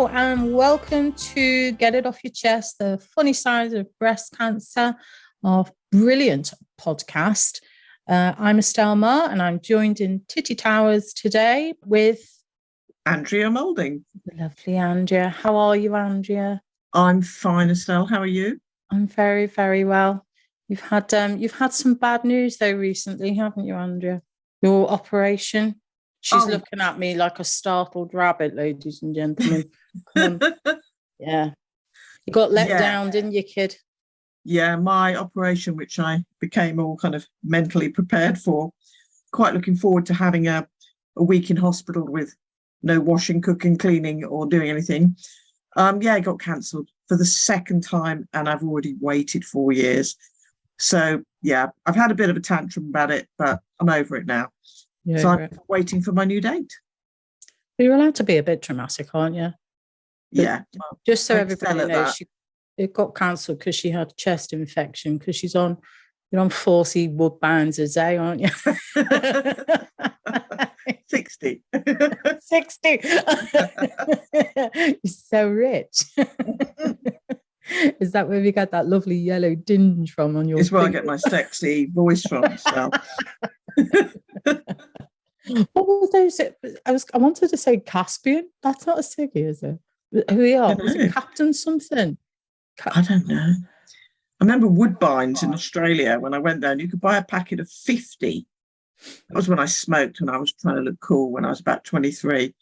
Hello and welcome to Get It Off Your Chest, the funny side of breast cancer, our brilliant podcast. I'm Estelle Marr and I'm joined in Titty Towers today with Andrea Moulding. Lovely Andrea. How are you, Andrea? I'm fine, Estelle. How are you? I'm very, very well. You've had some bad news though recently, haven't you, Andrea? Your operation. She's looking at me like a startled rabbit, ladies and gentlemen. Come on. Yeah. You got let down, didn't you, kid? Yeah, my operation, which I became all kind of mentally prepared for. Quite looking forward to having a week in hospital with no washing, cooking, cleaning or doing anything. It got cancelled for the second time and I've already waited 4 years. So, yeah, I've had a bit of a tantrum about it, but I'm over it now. Yeah, so I'm waiting for my new date. You're allowed to be a bit dramatic, aren't you? Yeah. Just so everybody knows, it got cancelled because she had a chest infection because you're on 40 woodbines a day, aren't you? 60. 60. You're so rich. Is that where we got that lovely yellow dinge from on your It's where I get my sexy voice from. So. What were those? I wanted to say Caspian. That's not a ciggy, is it? Who we are? Was it Captain something? I don't know. I remember Woodbines in Australia when I went there, and you could buy a packet of 50. That was when I smoked and I was trying to look cool when I was about 23.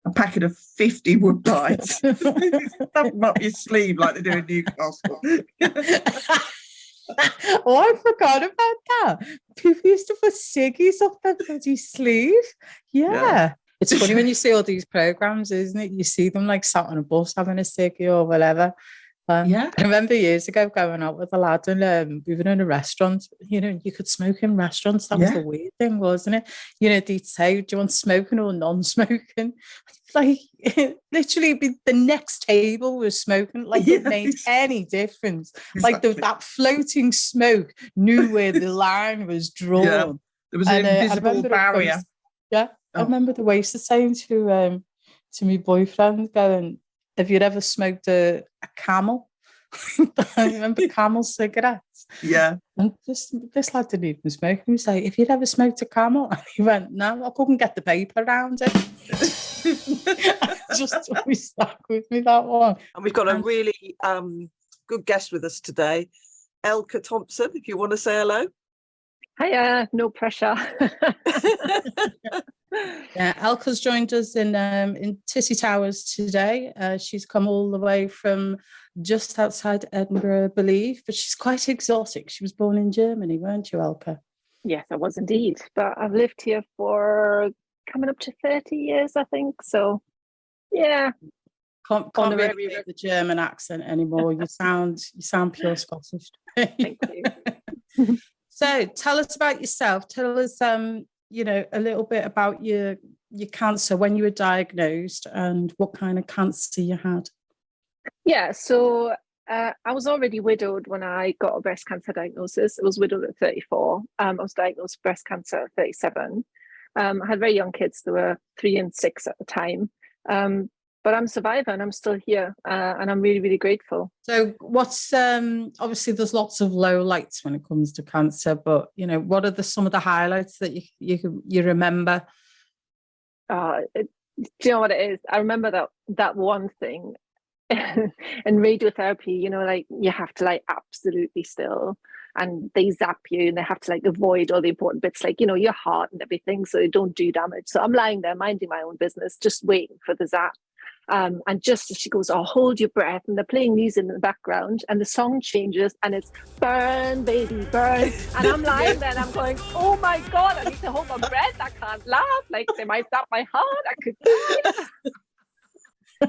A packet of 50 Woodbines. Stuff them up your sleeve like they do in Newcastle. Oh, I forgot about that. People used to put ciggies up their bloody sleeve. Yeah. It's funny when you see all these programs, isn't it? You see them like sat on a bus having a ciggy or whatever. I remember years ago going out with a lad and we were in a restaurant. You know, you could smoke in restaurants. That was a weird thing, wasn't it? You know, they'd say, do you want smoking or non-smoking? Like, literally the next table was smoking. Like, it made any difference. Exactly. Like, that floating smoke knew where the line was drawn. Yeah. There was an invisible barrier. I remember the waiter saying to my boyfriend, going, have you ever smoked a Camel? I remember Camel cigarettes. Yeah. And this lad didn't even smoke. He was like, have you ever smoked a Camel? And he went, no, I couldn't get the paper around it. Just always stuck with me, that one. And we've got a really good guest with us today, Elke Thompson, if you want to say hello. Hiya, no pressure. Yeah, Elke's joined us in Titty Towers today. She's come all the way from just outside Edinburgh, I believe, but she's quite exotic. She was born in Germany, weren't you, Elke? Yes, I was indeed. But I've lived here for coming up to 30 years, I think. So, yeah. Can't really read the German accent anymore. You sound pure Scottish. Thank you. So tell us about yourself. Tell us, a little bit about your cancer, when you were diagnosed and what kind of cancer you had. Yeah, so I was already widowed when I got a breast cancer diagnosis. I was widowed at 34. I was diagnosed with breast cancer at 37. I had very young kids. They were 3 and 6 at the time. But I'm a survivor and I'm still here and I'm really, really grateful. So what's, obviously there's lots of low lights when it comes to cancer, but, what are some of the highlights that you remember? Do you know what it is? I remember that one thing in radiotherapy, like you have to absolutely still and they zap you and they have to avoid all the important bits, your heart and everything, so they don't do damage. So I'm lying there minding my own business, just waiting for the zap. And just as she goes, oh, hold your breath, and they're playing music in the background and the song changes and it's burn, baby, burn. And I'm lying there and I'm going, oh my God, I need to hold my breath. I can't laugh. They might zap my heart. I could die.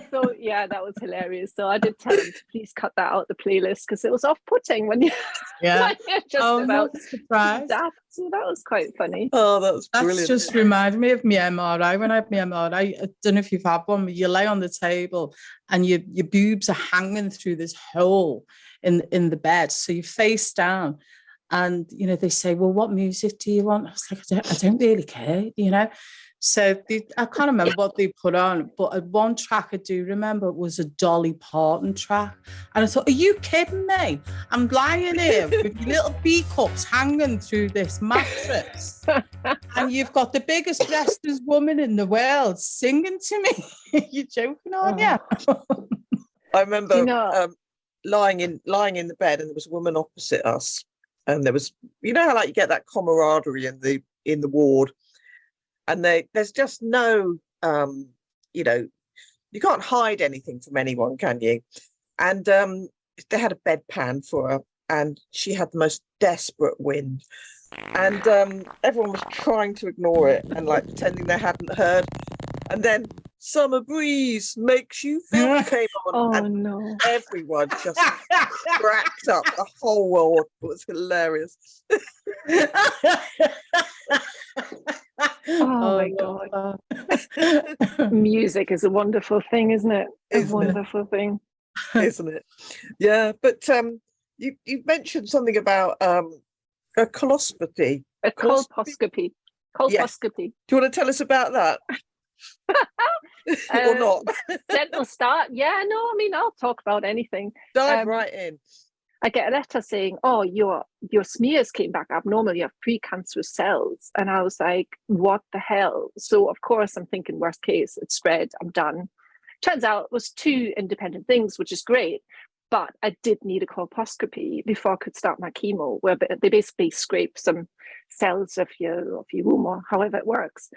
So yeah, that was hilarious. So I did tell him to please cut that out the playlist because it was off-putting when you just about surprised. So that was quite funny. Oh, that's brilliant. That's just reminded me of my MRI. When I had my MRI, I don't know if you've had one, but you lay on the table and your boobs are hanging through this hole in the bed. So you face down And, you know, they say, well, what music do you want? I was like, I don't really care, you know. So I can't remember what they put on, but one track I do remember was a Dolly Parton track. And I thought, are you kidding me? I'm lying here with your little B cups hanging through this mattress. And you've got the biggest breasted woman in the world singing to me. You're joking, aren't you? I remember You know- lying in the bed, and there was a woman opposite us, and there was, you know how like you get that camaraderie in the ward, and there's just no you know, you can't hide anything from anyone, can you? And they had a bedpan for her, and she had the most desperate wind, and everyone was trying to ignore it and like pretending they hadn't heard, and then Summer Breeze Makes You Feel came on, Oh and no. everyone just cracked up. The whole world. It was hilarious. Oh my God. Music is a wonderful thing, isn't it? Isn't it? Wonderful thing. Isn't it? Yeah, but you mentioned something about a coloscopy. A colposcopy. Yes. Colposcopy. Do you want to tell us about that? Or not? Gentle start. Yeah, no, I mean, I'll talk about anything. Dive right in. I get a letter saying, oh, your smears came back abnormal, you have precancerous cells. And I was like, what the hell? So of course I'm thinking worst case, it's spread, I'm done. Turns out it was two independent things, which is great. But I did need a colposcopy before I could start my chemo, where they basically scrape some cells of your womb, or however it works.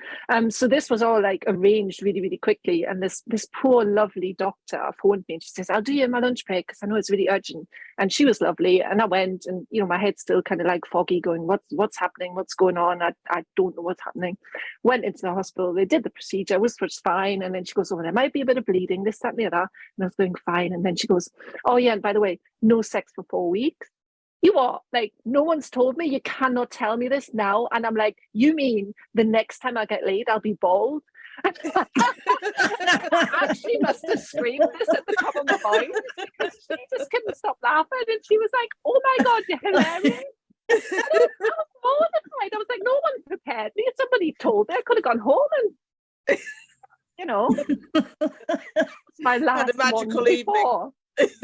So this was all like arranged really, really quickly. And this poor, lovely doctor phoned me and she says, I'll do you in my lunch break because I know it's really urgent. And she was lovely. And I went, and you know, my head's still kind of like foggy, going, what's happening? What's going on? I don't know what's happening. Went into the hospital. They did the procedure, was fine. And then she goes, oh, there might be a bit of bleeding, this, that, and the other. And I was going fine. And then she goes, oh yeah, and by the way, no sex for 4 weeks. You are like, no one's told me, you cannot tell me this now. And I'm like, you mean the next time I get laid, I'll be bald? I actually must have screamed this at the top of my voice because she just couldn't stop laughing. And she was like, oh my God, you're hilarious. And I was mortified. I was like, no one prepared me. If somebody told me, I could have gone home and, you know, it's my last Had a magical one evening. before.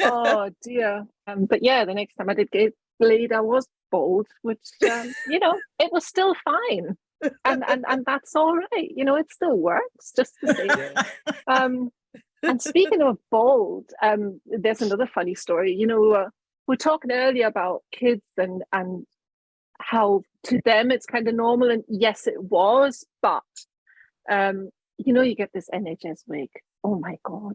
Oh dear. But yeah, the next time I did get laid, I was bald, which you know, it was still fine, and that's all right. You know, it still works just the same. And speaking of bald, there's another funny story. You know, we're talking earlier about kids and how to them it's kind of normal, and yes, it was, but you know, you get this NHS wig. Oh my God.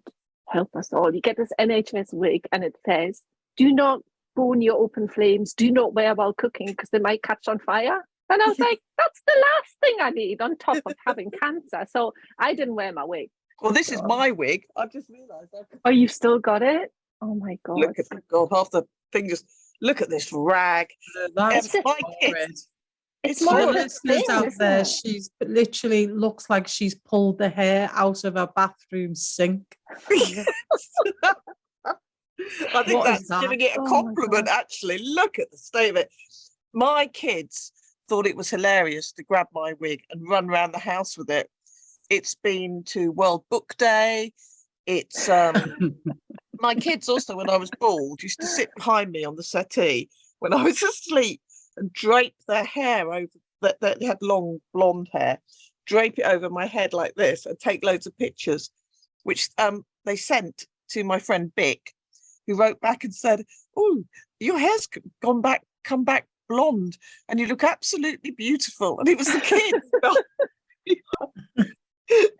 Help us all. You get this NHS wig and it says, do not go near open flames, do not wear while cooking because they might catch on fire. And I was like, that's the last thing I need on top of having cancer. So I didn't wear my wig. Well, this is my wig. I've just realised. Oh, you've still got it? Oh my God. Look at God, half the fingers. Look at this rag. That's my kids. It's For more the of a listeners thing, out isn't there, it? she's literally looks like she's pulled the hair out of her bathroom sink. I think What that's is that? giving it a Oh my compliment, God. actually. Look at the state of it. My kids thought it was hilarious to grab my wig and run around the house with it. It's been to World Book Day. It's my kids also, when I was bald, used to sit behind me on the settee when I was asleep and drape their hair over that they had long blonde hair, drape it over my head like this and take loads of pictures, which they sent to my friend Bick, who wrote back and said, oh, your hair's come back blonde and you look absolutely beautiful. And it was the kids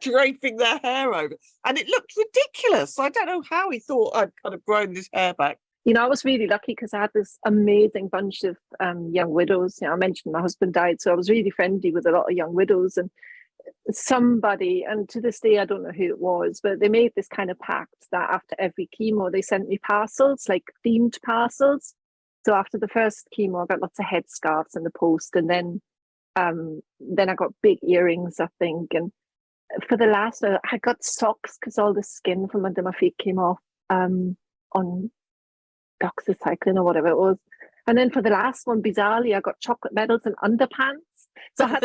draping their hair over, and it looked ridiculous. I don't know how he thought I'd kind of grown this hair back. You know, I was really lucky because I had this amazing bunch of young widows. You know, I mentioned my husband died, so I was really friendly with a lot of young widows. And somebody, and to this day I don't know who it was, but they made this kind of pact that after every chemo they sent me parcels, like themed parcels. So after the first chemo I got lots of headscarves in the post, and then I got big earrings, I think, and for the last I got socks because all the skin from under my feet came off on doxycycline or whatever it was. And then for the last one, bizarrely, I got chocolate medals and underpants. So I had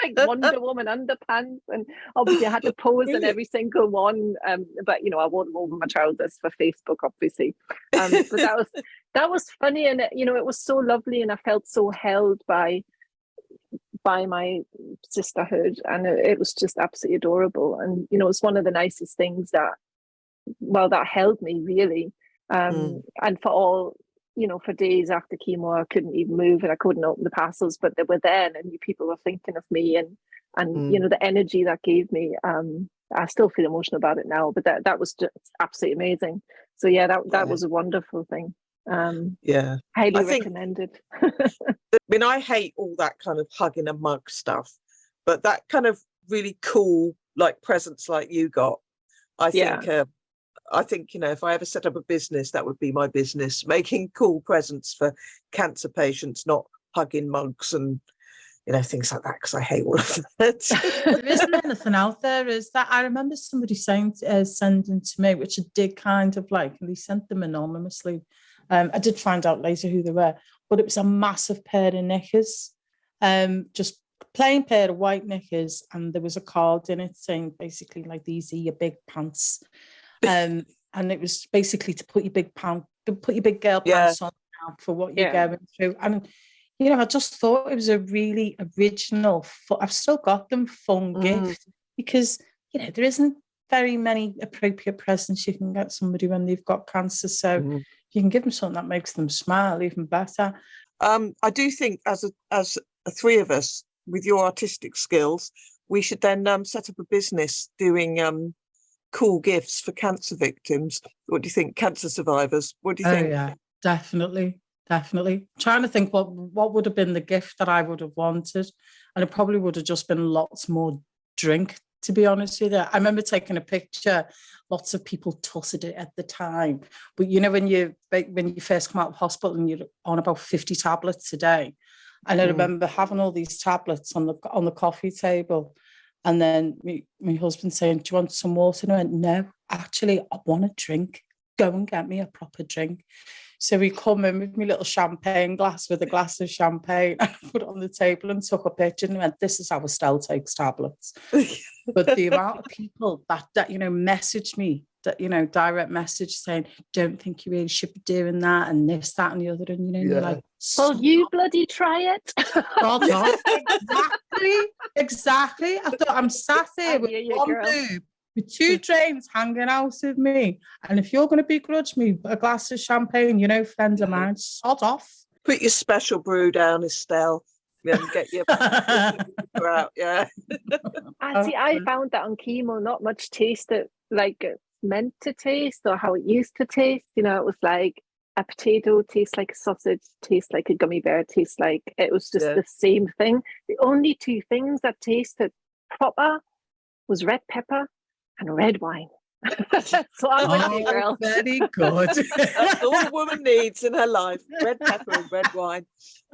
like Wonder Woman underpants, and obviously I had to pose in every single one. But I wore them over my trousers for Facebook, obviously. But that was funny, and it was so lovely, and I felt so held by my sisterhood, and it was just absolutely adorable. And it's one of the nicest things that held me really. And for all, for days after chemo, I couldn't even move and I couldn't open the parcels, but they were there, and people were thinking of me, and the energy that gave me. I still feel emotional about it now, but that was just absolutely amazing. So yeah, that was a wonderful thing. Highly recommended. I hate all that kind of hugging a mug stuff, but that kind of really cool like presents like you got, I think if I ever set up a business, that would be my business, making cool presents for cancer patients, not hugging mugs and things like that, because I hate all of that. There isn't anything out there, is that? I remember somebody sending to me, which I did kind of like, and they sent them anonymously. I did find out later who they were, but it was a massive pair of knickers, just plain pair of white knickers, and there was a card in it saying basically like, these are your big pants. And it was basically to put your big girl pants on for what you're going through. And I just thought it was a really original, I've still got them, fun gift, because there isn't very many appropriate presents you can get somebody when they've got cancer. So you can give them something that makes them smile, even better. I do think as the three of us with your artistic skills, we should then set up a business doing cool gifts for cancer victims. What do you think? Cancer survivors, what do you think? Yeah, definitely. Trying to think what would have been the gift that I would have wanted, and it probably would have just been lots more drink, to be honest with you. I remember taking a picture. Lots of people tutted it at the time, but when you first come out of hospital and you're on about 50 tablets a day, and I remember having all these tablets on the coffee table. And then my husband saying, do you want some water? And I went, no, actually, I want a drink. Go and get me a proper drink. So we come in with my little champagne glass with a glass of champagne, and I put it on the table and took a picture and went, this is how Estelle takes tablets. But the amount of people that messaged me, that direct message saying, don't think you really should be doing that, and this, that, and the other, and you're like, well, you bloody try it. Exactly. I thought, I'm sat here with one boob, with two drains hanging out of me, and if you're going to begrudge me a glass of champagne, friend of mine, sod off. Put your special brew down, Estelle. And get your out. Yeah. I found that on chemo, not much tasted like it's meant to taste or how it used to taste. It was like a potato tastes like a sausage, tastes like a gummy bear, tastes like, it was just the same thing. The only two things that tasted proper was red pepper and red wine. So I'm with you, girl. Very good. That's all a woman needs in her life: red pepper and red wine,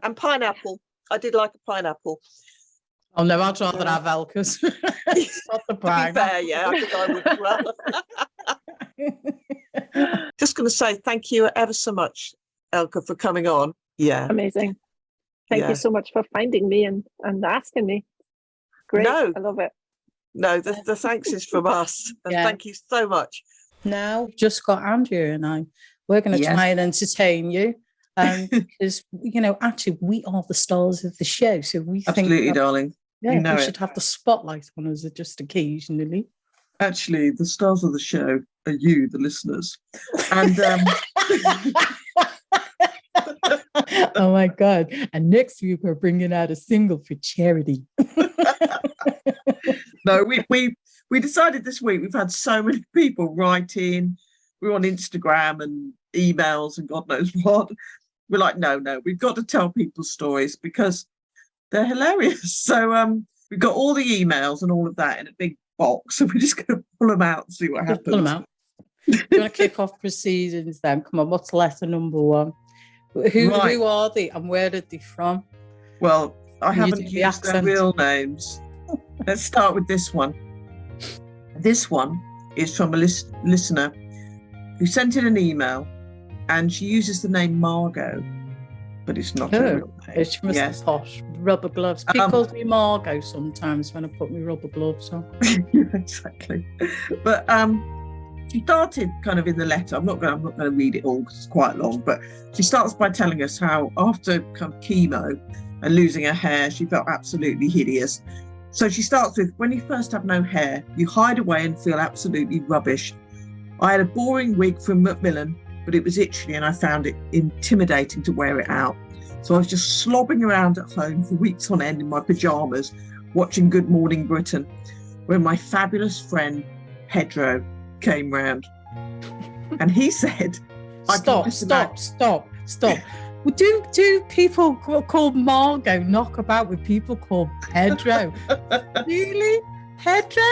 and pineapple. I did like a pineapple. Oh no, I'd rather have Elke's. Not the To be fair, yeah, I think I would as well. Just going to say thank you ever so much, Elke, for coming on. Yeah, amazing. Thank you so much for finding me and asking me. Great, I love it. No, the thanks is from us, and thank you so much. Now, just got Andrew and I. We're going to try and entertain you. Because actually we are the stars of the show, so we absolutely think darling, we should have the spotlight on us just occasionally. Actually, the stars of the show are you, the listeners. And oh my god, and next week we're bringing out a single for charity. No, we decided this week, we've had so many people write in, we're on Instagram and emails and God knows what. We're like, no, we've got to tell people stories because they're hilarious. So we've got all the emails and all of that in a big box, and we're just going to pull them out and see what happens. Pull them out. Do you want to kick off proceedings then? Come on, what's letter number one? Who are they and where are they from? Well, I haven't used their real names. Let's start with this one. This one is from a listener who sent in an email, and she uses the name Margot. but it's not her real name. She must have posh. Rubber gloves. People call me Margot sometimes when I put my rubber gloves on. Exactly. But she started kind of in the letter. I'm not going to read it all because it's quite long, but she starts by telling us how after kind of chemo and losing her hair, she felt absolutely hideous. So she starts with, when you first have no hair, you hide away and feel absolutely rubbish. I had a boring wig from Macmillan, but it was itchy and I found it intimidating to wear it out. So I was just slobbing around at home for weeks on end in my pyjamas, watching Good Morning Britain, when my fabulous friend Pedro came round. And he said, Stop. Well, do people called Margot knock about with people called Pedro? Really? Pedro?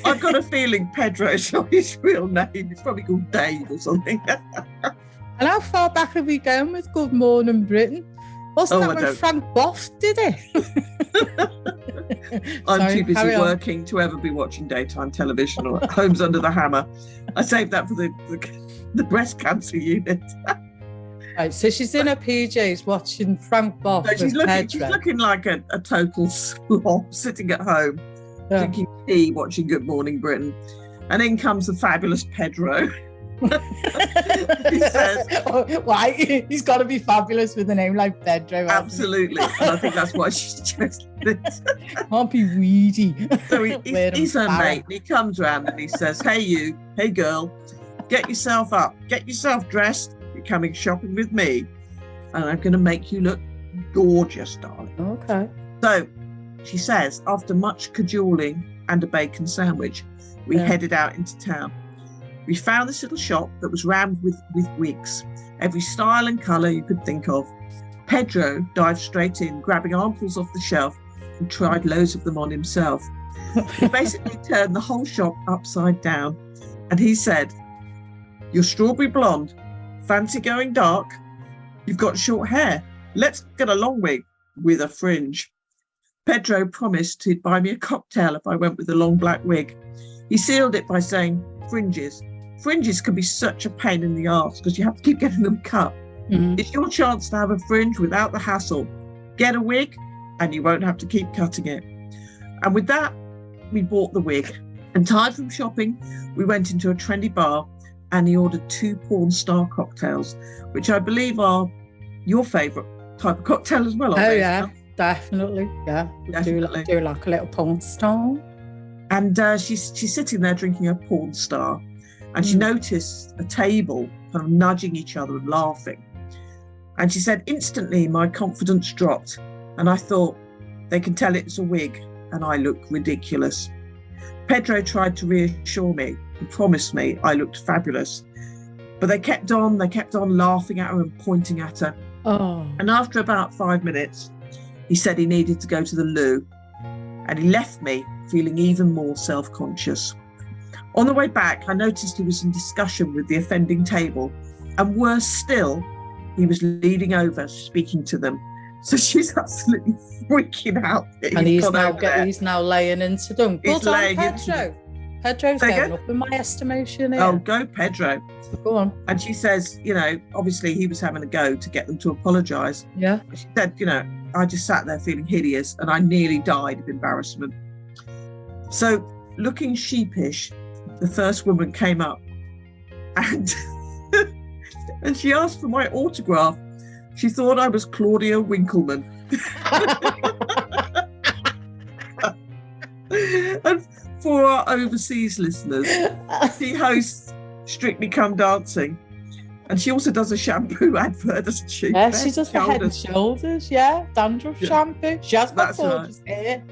I've got a feeling Pedro is not his real name. It's probably called Dave or something. And how far back have we gone with Good Morning Britain? Wasn't that when Frank Boff did it? I'm too busy working to ever be watching daytime television or Homes Under the Hammer. I saved that for the breast cancer unit. Right, so she's in her PJs watching Frank Boff. No, she's looking like a total slob sitting at home, drinking tea, watching Good Morning Britain. And in comes the fabulous Pedro. He says, why? He's got to be fabulous with a name like Pedro. Absolutely. And I think that's why she's chosen it. Can't be weedy. So he's her mate, and he comes round and he says, hey girl, get yourself up, get yourself dressed. You're coming shopping with me, and I'm going to make you look gorgeous, darling. Okay. So she says, after much cajoling and a bacon sandwich, we headed out into town. We found this little shop that was rammed with wigs, every style and colour you could think of. Pedro dived straight in, grabbing armfuls off the shelf, and tried loads of them on himself. He basically turned the whole shop upside down, and he said, you're strawberry blonde, fancy going dark? You've got short hair. Let's get a long wig with a fringe. Pedro promised he'd buy me a cocktail if I went with a long black wig. He sealed it by saying, fringes. Fringes can be such a pain in the arse because you have to keep getting them cut. Mm-hmm. It's your chance to have a fringe without the hassle. Get a wig and you won't have to keep cutting it. And with that, we bought the wig. And tired from shopping, we went into a trendy bar and he ordered 2 porn star cocktails, which I believe are your favourite type of cocktail as well. Oh, yeah, definitely. Yeah, definitely. Do like a little porn star. And she's sitting there drinking a porn star, and she noticed a table kind of nudging each other and laughing. And she said, instantly my confidence dropped, and I thought, they can tell it's a wig and I look ridiculous. Pedro tried to reassure me and promised me I looked fabulous. But they kept on laughing at her and pointing at her. Oh. And after about 5 minutes, he said he needed to go to the loo, and he left me feeling even more self-conscious. On the way back, I noticed he was in discussion with the offending table, and worse still, he was leaning over, speaking to them. So she's absolutely freaking out. And he's now laying into them. Well done, Pedro. Pedro's going up in my estimation here. Oh, go Pedro. Go on. And she says, obviously he was having a go to get them to apologise. Yeah. She said, I just sat there feeling hideous and I nearly died of embarrassment. So, looking sheepish, the first woman came up and and she asked for my autograph. She thought I was Claudia Winkleman. And for our overseas listeners, she hosts Strictly Come Dancing. And she also does a shampoo advert, doesn't she? Yeah, she does the Head and Shoulders, dandruff shampoo. She has got gorgeous hair.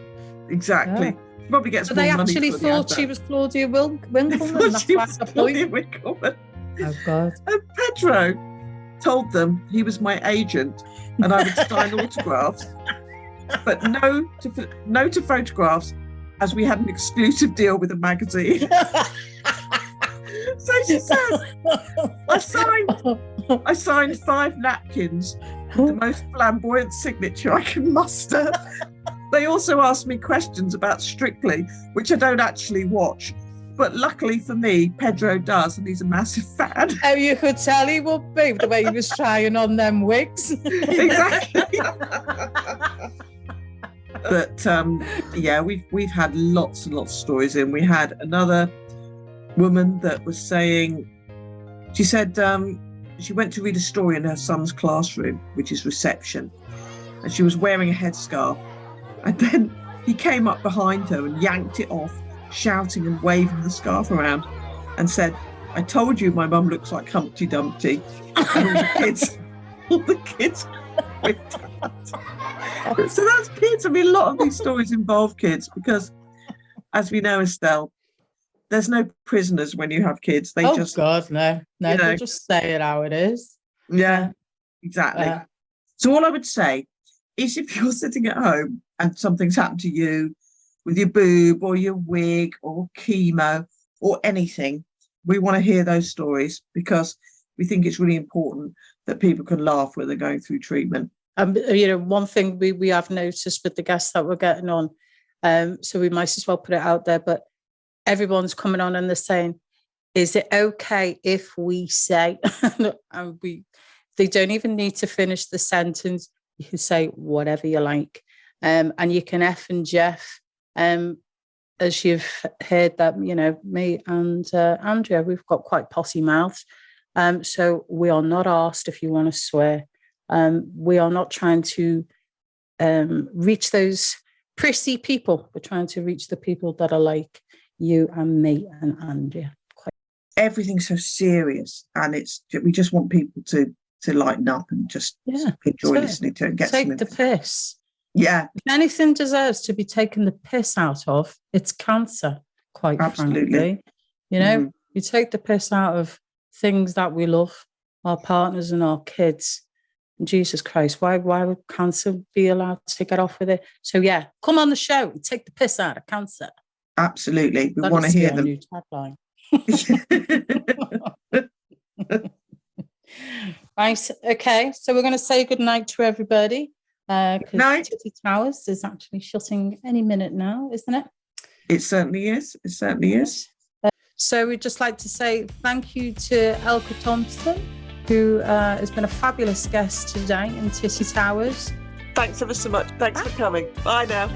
Exactly. Yeah. She probably gets so more they money actually for thought the she was Claudia Winkleman. That's she why was the Claudia point. Winkleman. Oh, God. And Pedro told them he was my agent and I would sign autographs, but no to photographs, as we had an exclusive deal with a magazine. So she says, I signed 5 napkins, the most flamboyant signature I can muster. They also asked me questions about Strictly, which I don't actually watch. But luckily for me, Pedro does, and he's a massive fan. Oh, you could tell he would be, the way he was trying on them wigs. Exactly. But yeah, we've had lots and lots of stories in. We had another woman that was saying, she said she went to read a story in her son's classroom, which is reception, and she was wearing a headscarf, and then he came up behind her and yanked it off, shouting and waving the scarf around, and said, "I told you my mum looks like Humpty Dumpty." And all the kids went out. So that's kids. I mean, a lot of these stories involve kids because, as we know, Estelle, there's no prisoners when you have kids. They just, God, no, they just say it how it is. Yeah, exactly. So all I would say is, if you're sitting at home and something's happened to you with your boob or your wig or chemo or anything, we want to hear those stories because we think it's really important that people can laugh when they're going through treatment. One thing we have noticed with the guests that we're getting on, so we might as well put it out there, but everyone's coming on and they're saying, is it okay if we say, and they don't even need to finish the sentence. You can say whatever you like. And you can F and Jeff, as you've heard that, me and Andrea, we've got quite potty mouths. So we are not asked if you want to swear. We are not trying to reach those prissy people. We're trying to reach the people that are like you and me and Andrea. Everything's so serious, and we just want people to lighten up and just enjoy listening to it and get take the piss. Yeah. If anything deserves to be taken the piss out of, it's cancer, quite frankly. You take the piss out of things that we love, our partners and our kids. Jesus Christ, why would cancer be allowed to get off with it? So yeah, come on the show and take the piss out of cancer. Absolutely. We want to hear them. New tagline. Right, okay, so we're going to say good night to everybody because Titty Towers is actually shutting any minute now, isn't it? It certainly is. It certainly is. So we'd just like to say thank you to Elke Thompson, who has been a fabulous guest today in Titty Towers. Thanks ever so much. Thanks for coming. Bye now.